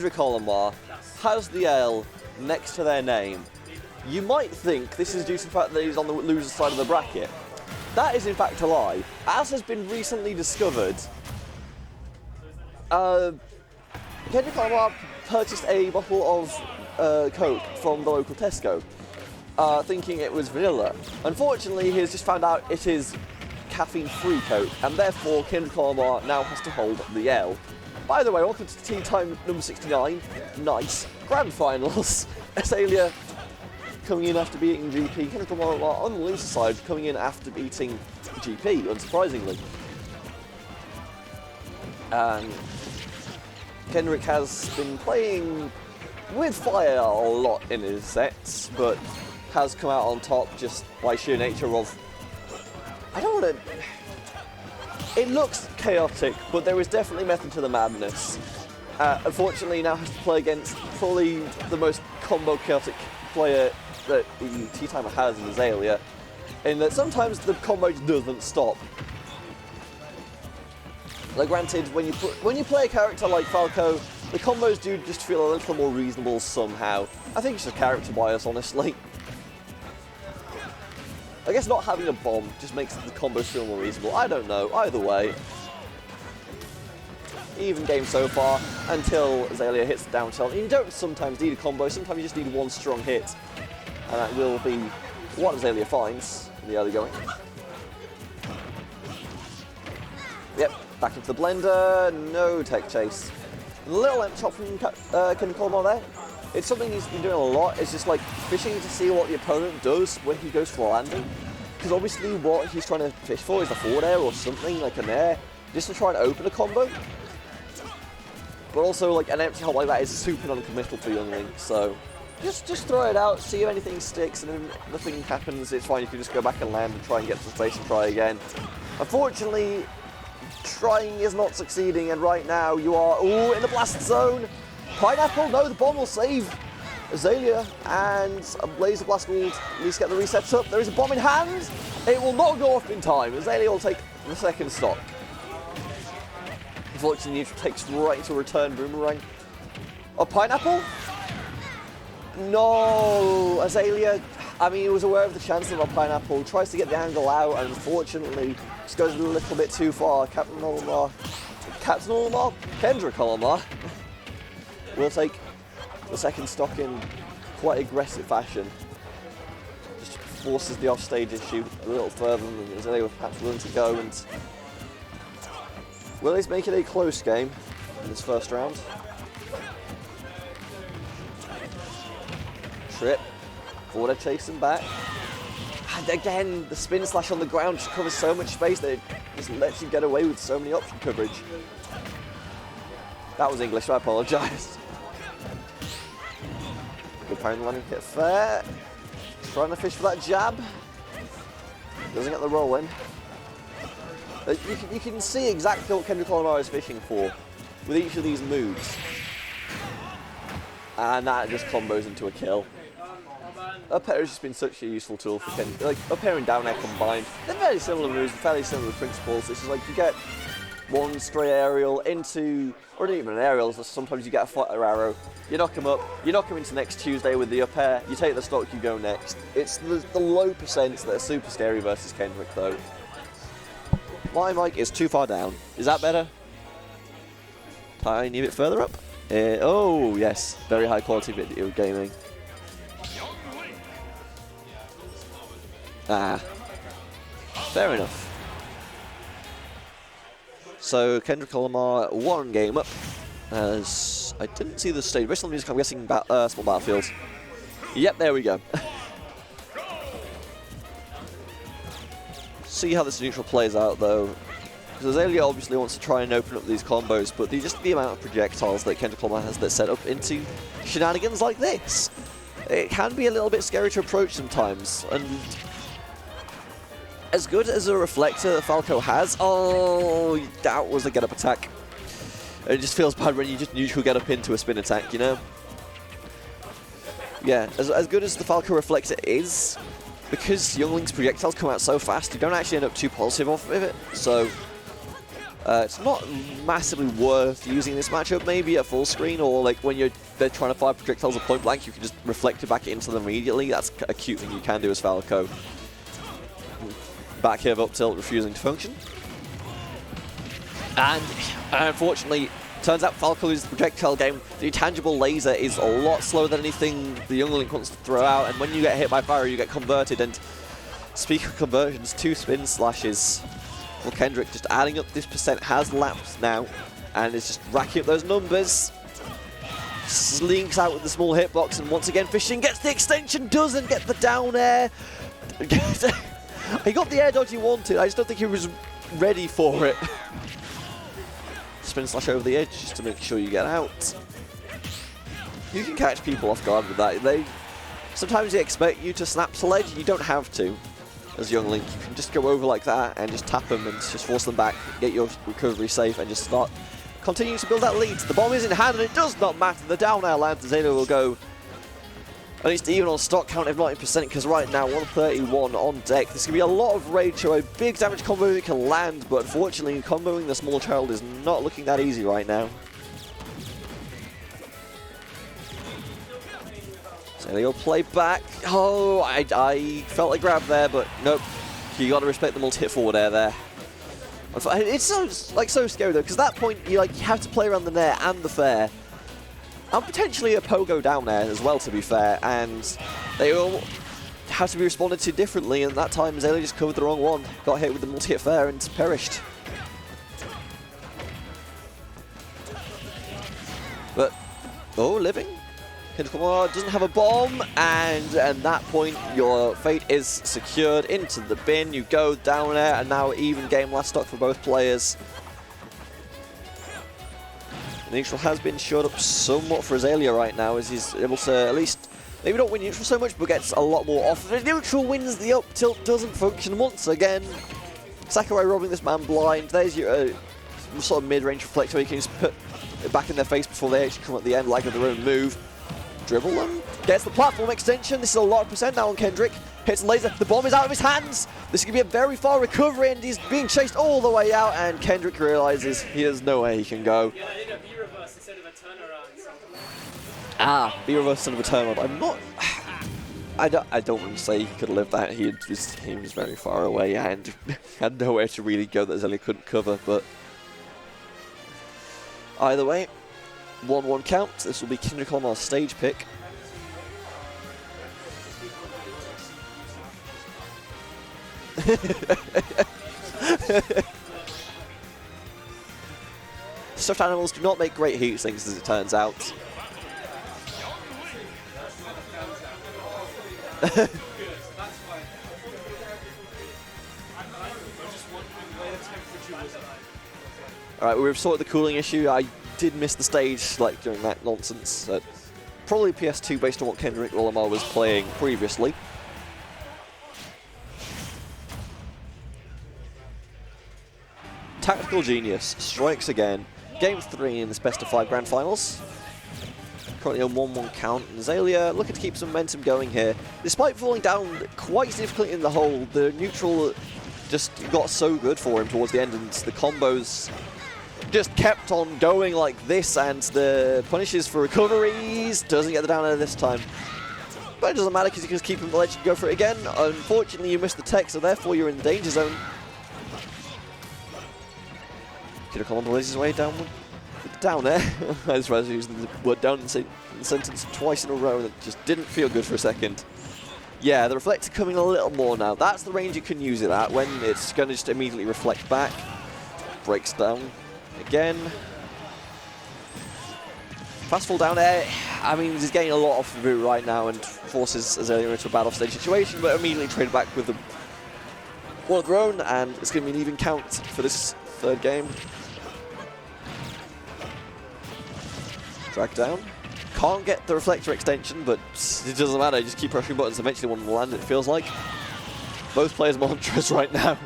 Kendrick Olimar has the L next to their name. You might think this is due to the fact that he's on the loser's side of the bracket. That is in fact a lie. As has been recently discovered, Kendrick Olimar purchased a bottle of Coke from the local Tesco, thinking it was vanilla. Unfortunately, he has just found out it is caffeine-free Coke, and therefore Kendrick Olimar now has to hold the L. By the way, welcome to Tea Time number 69. Nice. Grand Finals. Azalea coming in after beating GP. Kendrick Olimar on the loser side coming in after beating GP, unsurprisingly. And Kendrick has been playing with fire a lot in his sets, but has come out on top just by sheer nature of... I don't want to... It looks chaotic, but there is definitely method to the madness. Unfortunately, he now has to play against probably the most combo chaotic player that the Tea Timer has in Azalea, in that sometimes the combo just doesn't stop. Like, granted, when you play a character like Falco, the combos do just feel a little more reasonable somehow. I think it's just character bias, honestly. I guess not having a bomb just makes the combos feel more reasonable. I don't know. Either way. Even game so far until Azalea hits the down tilt. You don't sometimes need a combo, sometimes you just need one strong hit. And that will be what Azalea finds in the early going. Yep, back into the blender. No tech chase. A little lamp chop from Kendrick Olimar there. It's something he's been doing a lot. It's just like fishing to see what the opponent does when he goes for a landing. Because obviously what he's trying to fish for is a forward air or something, like an air, just to try and open a combo. But also, like, an empty hole like that is super non-committal for Youngling, so just throw it out, see if anything sticks, and if nothing happens, it's fine. You can just go back and land and try and get to the space and try again. Unfortunately, trying is not succeeding, and right now you are, ooh, in the blast zone. Pineapple, no, the bomb will save Azalea, and a laser blast will at least get the resets up. There is a bomb in hand. It will not go off in time. Azalea will take the second stock. Unfortunately, it takes right into a return boomerang. A pineapple? No, Azalea, I mean, he was aware of the chance of a pineapple, tries to get the angle out, and unfortunately, just goes a little bit too far. Kendrick Olimar will take the second stock in quite aggressive fashion. Just forces the offstage issue a little further than Azalea was perhaps willing to go, and will he make it a close game in this first round? Trip, forward chasing back. And again, the spin slash on the ground just covers so much space that it just lets you get away with so many option coverage. That was English, I apologise. Good pound landing hit fair. Trying to fish for that jab. Doesn't get the roll in. You can see exactly what Kendrick Olimar is fishing for with each of these moves. And that just combos into a kill. Up air has just been such a useful tool for Kendrick. Like, up air and down air combined. They're very similar moves, fairly similar principles. It's just like you get one stray aerial into, or not even an aerial, so sometimes you get a flutter arrow. You knock him up, you knock him into next Tuesday with the up air, you take the stock, you go next. It's the low percents that are super scary versus Kendrick though. My mic is too far down. Is that better? Tiny bit further up? Oh yes, very high quality video gaming. Fair enough. So Kendrick Olimar one game up, as I didn't see the stage. Wrestling music, I'm guessing small battlefields. Yep, there we go. See how this neutral plays out though. Because Azalea obviously wants to try and open up these combos, but just the amount of projectiles that Kendrick Olimar has that set up into shenanigans like this, it can be a little bit scary to approach sometimes. And as good as a reflector that Falco has, oh, that was a get-up attack. It just feels bad when you just neutral get up into a spin attack, you know? Yeah, as good as the Falco reflector is, because Youngling's projectiles come out so fast, you don't actually end up too positive off of it, so It's not massively worth using this matchup, maybe at full screen, or like when they're trying to fire projectiles at point blank, you can just reflect it back into them immediately. That's a cute thing you can do as Falco. Back here of up tilt refusing to function. And unfortunately, turns out Falco loses the projectile game. The intangible laser is a lot slower than anything the young Link wants to throw out, and when you get hit by fire, you get converted. And speaking of conversions, 2 spin slashes. Well, Kendrick just adding up this percent has lapsed now, and is just racking up those numbers. Slinks out with the small hitbox, and once again Fishing gets the extension, doesn't get the down air. He got the air dodge he wanted, I just don't think he was ready for it. Spin slash over the edge just to make sure you get out. You can catch people off guard with that. Sometimes they expect you to snap to ledge, you don't have to. As young Link, you can just go over like that and just tap them and just force them back, get your recovery safe, and just start continuing to build that lead. The bomb is in hand, and it does not matter. The down air lands. Azalea will go at least even on stock count, if not in percent, because right now 131 on deck. There's going to be a lot of rage, so a big damage combo that can land, but unfortunately, comboing the small child is not looking that easy right now. Azalea will play back. Oh, I felt a grab there, but nope. You got to respect the multi-hit forward air there. It's so scary though, because at that point you have to play around the nair and the fair, and potentially a pogo down air as well, to be fair, and they all have to be responded to differently. And that time Azalea just covered the wrong one, got hit with the multi-hit fair and perished. But living. Kendrick doesn't have a bomb, and at that point your fate is secured. Into the bin you go, down air, and now even game last stock for both players. Neutral has been shut up somewhat for Azalea right now, as he's able to at least maybe not win neutral so much, but gets a lot more off. The neutral wins, the up tilt doesn't function once again. Sakurai robbing this man blind. There's your sort of mid-range reflector where you can just put it back in their face before they actually come at the end like of their own move. Dribble them, gets the platform extension. This is a lot of percent now on Kendrick. Hits the laser, the bomb is out of his hands. This is going to be a very far recovery, and he's being chased all the way out, and Kendrick realizes there's no way he can go. Yeah, I did a B-reverse instead of a turnaround. B-reverse instead of a turnaround. I'm not... I don't want to say he could have lived that. He was very far away and had nowhere to really go that Azalea couldn't cover, but... Either way, 1-1 count. This will be Kendrick Olimar's stage pick. Stuffed animals do not make great heat sinks, as it turns out. Alright, we've sorted the cooling issue. I did miss the stage during that nonsense. Probably PS2 based on what Kendrick Olimar was playing previously. Tactical Genius strikes again. Game 3 in this best of 5 grand finals. Currently on 1-1 count. And Azalea looking to keep some momentum going here. Despite falling down quite significantly in the hole, the neutral just got so good for him towards the end, and the combos just kept on going like this, and the punishes for recoveries doesn't get the down air this time. But it doesn't matter because you can just keep him on the ledge and go for it again. Unfortunately, you missed the tech, so therefore you're in the danger zone. Could have come on to his way down with the down air. I just realized using the word down in the sentence twice in a row, and it just didn't feel good for a second. Yeah, the reflector coming a little more now. That's the range you can use it at, when it's going to just immediately reflect back. Breaks down again. Fast fall down air. I mean, he's getting a lot off the boot right now and forces Azalea into a bad offstage situation, but immediately traded back with one of their own, and it's going to be an even count for this third game. Drag down. Can't get the reflector extension, but it doesn't matter. Just keep pressing buttons. Eventually one will land, it feels like. Both players mantras right now.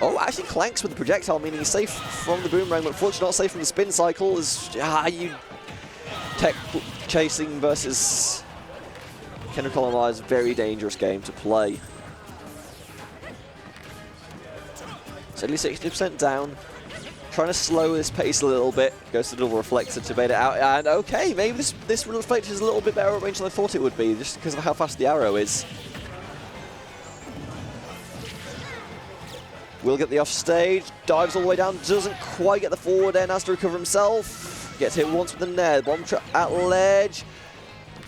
Oh, actually clanks with the projectile, meaning he's safe from the boomerang, but unfortunately not safe from the spin cycle. As you tech chasing versus Kendrick Olimar is a very dangerous game to play. It's only 60% down. Trying to slow this pace a little bit. Goes to double reflector to bait it out. And okay, maybe this reflector is a little bit better at range than I thought it would be, just because of how fast the arrow is. Will get the off stage. Dives all the way down. Doesn't quite get the forward end. Has to recover himself. Gets hit once with the nair. Bomb trap at ledge.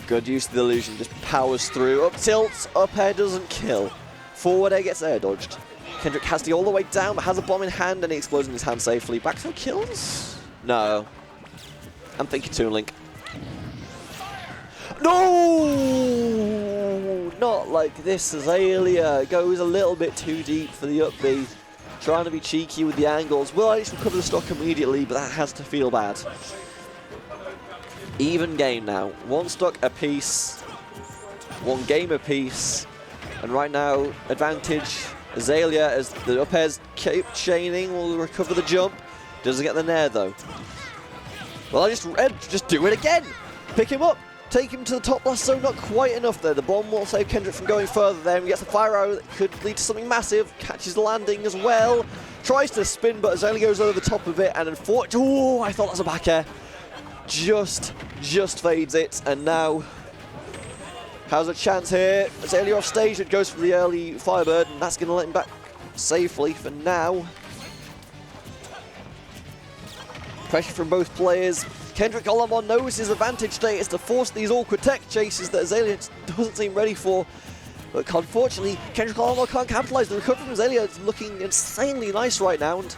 Good use of the illusion. Just powers through. Up tilts. Up air doesn't kill. Forward air gets air dodged. Kendrick has to go all the way down, but has a bomb in hand, and he explodes in his hand safely. Back throw kills? No. I'm thinking Toon Link. No! Not like this. Azalea goes a little bit too deep for the up B. Trying to be cheeky with the angles. Will at least recover the stock immediately, but that has to feel bad. Even game now. One stock apiece. One game apiece. And right now, advantage. Azalea, as the up airs keep chaining, will recover the jump. Doesn't get the nair though. Well, I just do it again. Pick him up. Take him to the top last zone. Not quite enough there. The bomb will save Kendrick from going further there. He gets the fire arrow that could lead to something massive. Catches the landing as well. Tries to spin, but Azalea goes over the top of it. And unfortunately, oh, I thought that was a back air. Just fades it. And now has a chance here. Azalea off stage. It goes for the early Firebird, and that's going to let him back safely for now. Pressure from both players. Kendrick Olimar knows his advantage status to force these awkward tech chases that Azalea doesn't seem ready for. But unfortunately, Kendrick Olimar can't capitalize. The recovery from Azalea is looking insanely nice right now. And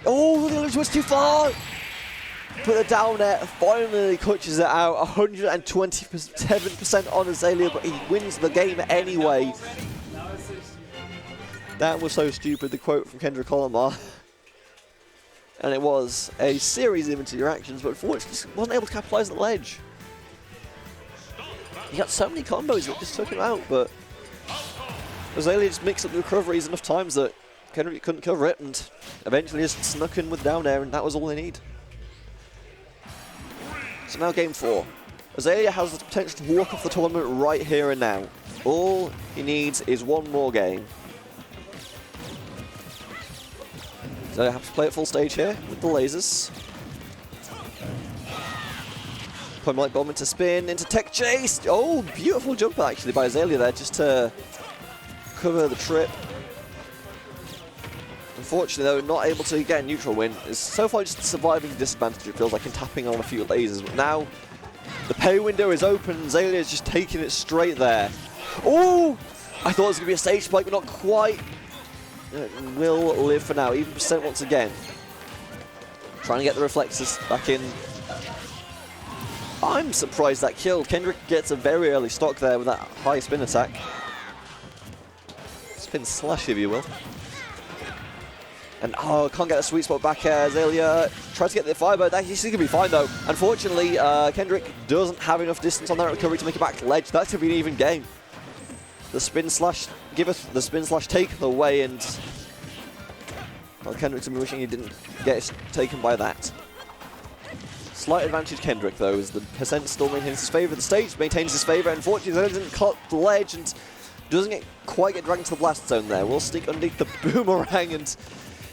oh, the illusion was too far. Put the down air, finally clutches it out. 127% on Azalea, but he wins the game anyway. That was so stupid, the quote from Kendrick Olimar. And it was a series of interactions, but unfortunately just wasn't able to capitalize on the ledge. He got so many combos that just took him out, but Azalea just mixed up the recoveries enough times that Kendrick couldn't cover it, and eventually just snuck in with down air, and that was all they need. So now game 4. Azalea has the potential to walk off the tournament right here and now. All he needs is one more game. So I have to play at full stage here with the lasers. Point light bomb into spin, into tech chase. Oh, beautiful jump actually by Azalea there just to cover the trip. Unfortunately though, not able to get a neutral win. It's so far just a surviving disadvantage, it feels like, in tapping on a few lasers. But now the pay window is open. Azalea is just taking it straight there. Oh! I thought it was going to be a stage spike, but not quite. It will live for now. Even percent once again. Trying to get the reflexes back in. I'm surprised that killed. Kendrick gets a very early stock there with that high spin attack. Spin slash, if you will. And oh, can't get a sweet spot back here. Azalea tries to get the Firebird. That he's going to be fine though. Unfortunately, Kendrick doesn't have enough distance on that recovery to make it back to ledge. That could be an even game. The spin slash, give us the spin slash take the way, and well, Kendrick's been wishing he didn't get it taken by that. Slight advantage Kendrick though, as the percent still maintains his favour. The stage maintains his favour. Unfortunately, he doesn't cut the ledge and doesn't quite get dragged to the blast zone there. Will sneak underneath the boomerang, and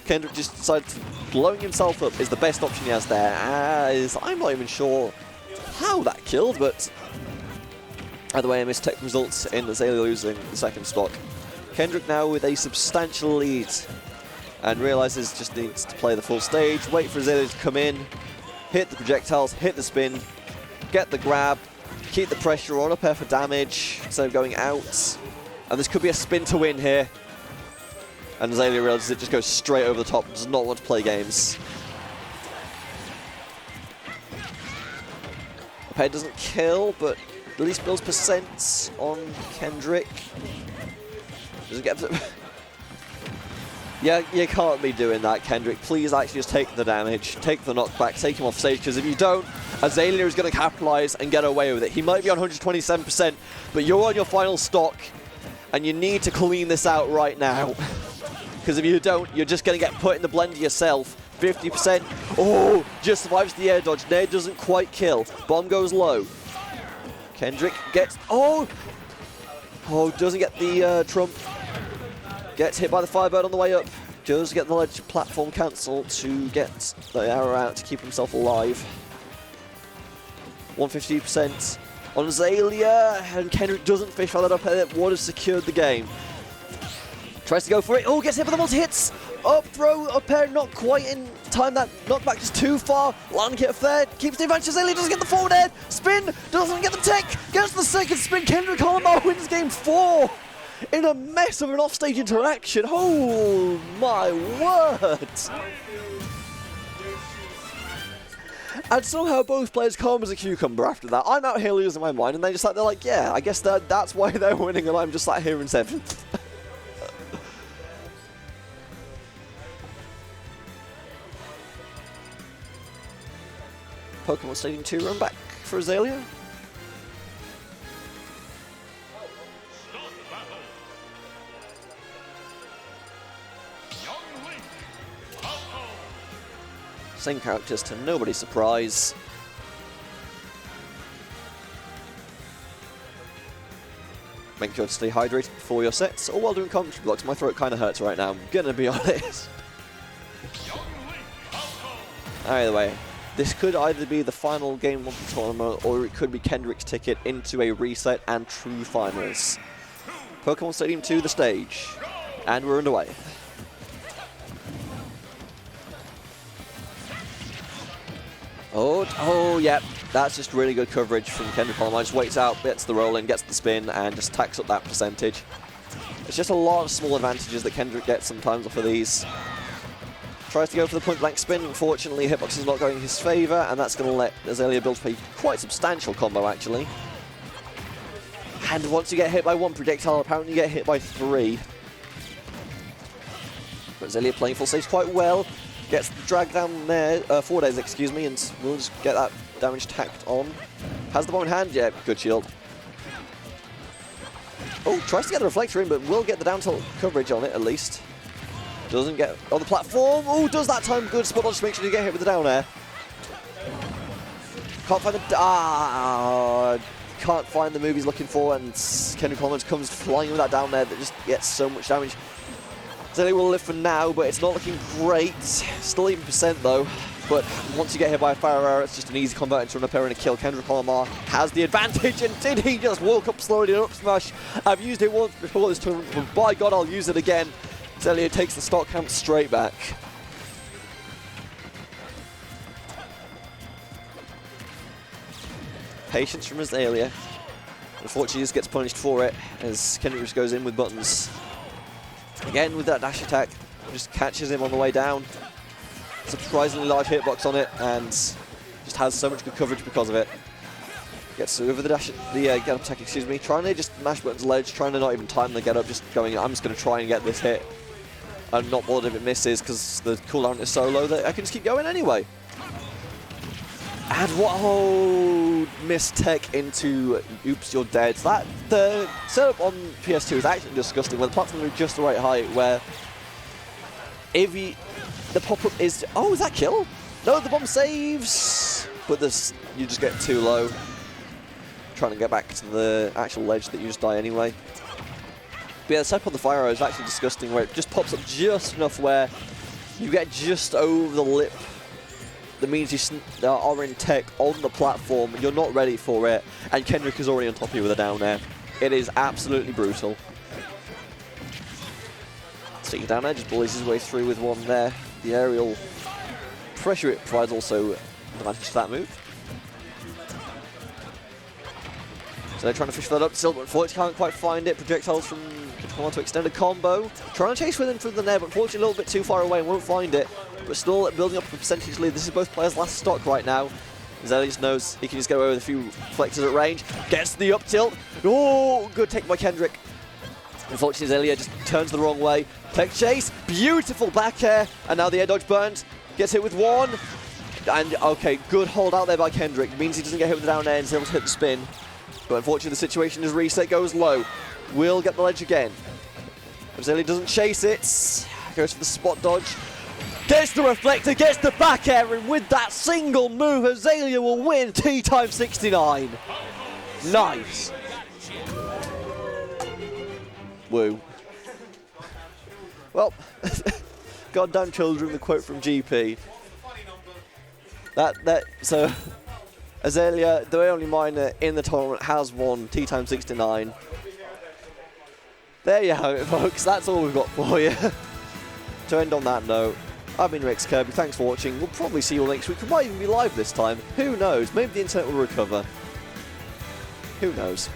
Kendrick just decides blowing himself up is the best option he has there. As I'm not even sure how that killed, but either way, a mistake results in Azalea losing the second stock. Kendrick now with a substantial lead and realizes just needs to play the full stage, wait for Azalea to come in, hit the projectiles, hit the spin, get the grab, keep the pressure on, up air for damage instead of going out. And this could be a spin to win here. And Azalea realizes it just goes straight over the top, does not want to play games. Up air doesn't kill, but at least builds percent on Kendrick. Doesn't get to yeah, you can't be doing that, Kendrick. Please actually just take the damage, take the knockback, take him off stage, because if you don't, Azalea is going to capitalize and get away with it. He might be on 127%, but you're on your final stock, and you need to clean this out right now. Because if you don't, you're just going to get put in the blender yourself. 50%. Oh, just survives the air dodge. Nair doesn't quite kill. Bomb goes low. Kendrick gets... Oh! Oh, doesn't get the trump. Gets hit by the Firebird on the way up. Does get the ledge platform cancel to get the arrow out to keep himself alive. 150% on Azalea, and Kendrick doesn't fish that up. Would have secured the game. Tries to go for it. Oh, gets hit by the multi-hits. Up throw, up air, not quite in time. That knockback just too far. Landing hit there, keeps the advantage. Azalea doesn't get the forward air. Spin, doesn't get the tech. Gets the second spin. Kendrick Olimar wins game 4 in a mess of an offstage interaction. Oh my word. And somehow both players calm as a cucumber after that. I'm out here losing my mind, and they're like, yeah, I guess that's why they're winning, and I'm just sat here in 7th. Pokemon Stadium 2 run back for Azalea. Same characters to nobody's surprise. Make sure to stay hydrated before your sets, or while doing commentary blocks. My throat kind of hurts right now, I'm gonna be honest. Either way, this could either be the final game of the tournament, or it could be Kendrick's ticket into a reset and true finals. Pokemon Stadium 2, the stage, and we're underway. Oh, yeah, that's just really good coverage from Kendrick Olimar. Just waits out, gets the roll in, gets the spin, and just tacks up that percentage. It's just a lot of small advantages that Kendrick gets sometimes off of these. Tries to go for the point blank spin. Unfortunately, hitbox is not going in his favour, and that's going to let Azalea build a quite substantial combo, actually. And once you get hit by 1 projectile, apparently you get hit by 3. But Azalea playing full stage quite well. Gets the drag down there, 4 days, excuse me, and we'll just get that damage tacked on. Has the bow in hand? Yeah, good shield. Oh, tries to get the reflector in, but will get the down tilt coverage on it at least. Doesn't get on the platform. Oh, does that time good spot. I'll just make sure you get hit with the down air. Can't find the can't find the move he's looking for, and Kendrick Olimar comes flying with that down there that just gets so much damage. Azalea will live for now, but it's not looking great. Still 8% though. But once you get hit by a fire arrow, it's just an easy combat into an up air and a kill. Kendrick Olimar has the advantage, and did he just walk up slowly and up smash? I've used it once before this tournament, but by God, I'll use it again. Azalea takes the stock count straight back. Patience from Azalea. Unfortunately, just gets punished for it as Kendrick just goes in with buttons. Again with that dash attack, just catches him on the way down. Surprisingly large hitbox on it, and just has so much good coverage because of it. Gets over the dash, the get up attack, excuse me. Trying to just mash buttons ledge, trying to not even time the get up, just going, I'm just going to try and get this hit. I'm not bothered if it misses because the cooldown is so low that I can just keep going anyway. And what missed tech into oops, you're dead. That the setup on PS2 is actually disgusting. Where the platform is just the right height, where if the pop-up is is that kill? No, the bomb saves, but this you just get too low. Trying to get back to the actual ledge that you just die anyway. But yeah, the setup on the fire arrow is actually disgusting, where it just pops up just enough where you get just over the lip. That means you are in tech on the platform, you're not ready for it, and Kendrick is already on top of you with a down air. It is absolutely brutal. So you down air, just bullies his way through with one there. The aerial pressure it provides also an advantage to that move. So they're trying to fish that up still, but unfortunately can't quite find it. Projectiles from Kendrick to extend a combo. Trying to chase with him through the net, but unfortunately a little bit too far away and won't find it. But still building up a percentage lead. This is both players' last stock right now. Azalea just knows he can just go over with a few flexes at range. Gets the up tilt. Oh, good take by Kendrick. Unfortunately, Azalea just turns the wrong way. Tech chase, beautiful back air, and now the air dodge burns. Gets hit with one. And okay, good hold out there by Kendrick. It means he doesn't get hit with the down air and he's able to hit the spin. But unfortunately, the situation is reset, goes low. Will get the ledge again. Azalea doesn't chase it. Goes for the spot dodge. Gets the reflector, gets the back air, and with that single move, Azalea will win T times 69. Nice. Woo. Well, goddamn children, the quote from GP. So, Azalea, the only miner in the tournament, has won Tea Time 69. There you have it, folks. That's all we've got for you. To end on that note, I've been Rex Kirby. Thanks for watching. We'll probably see you all next week. We might even be live this time. Who knows? Maybe the internet will recover. Who knows?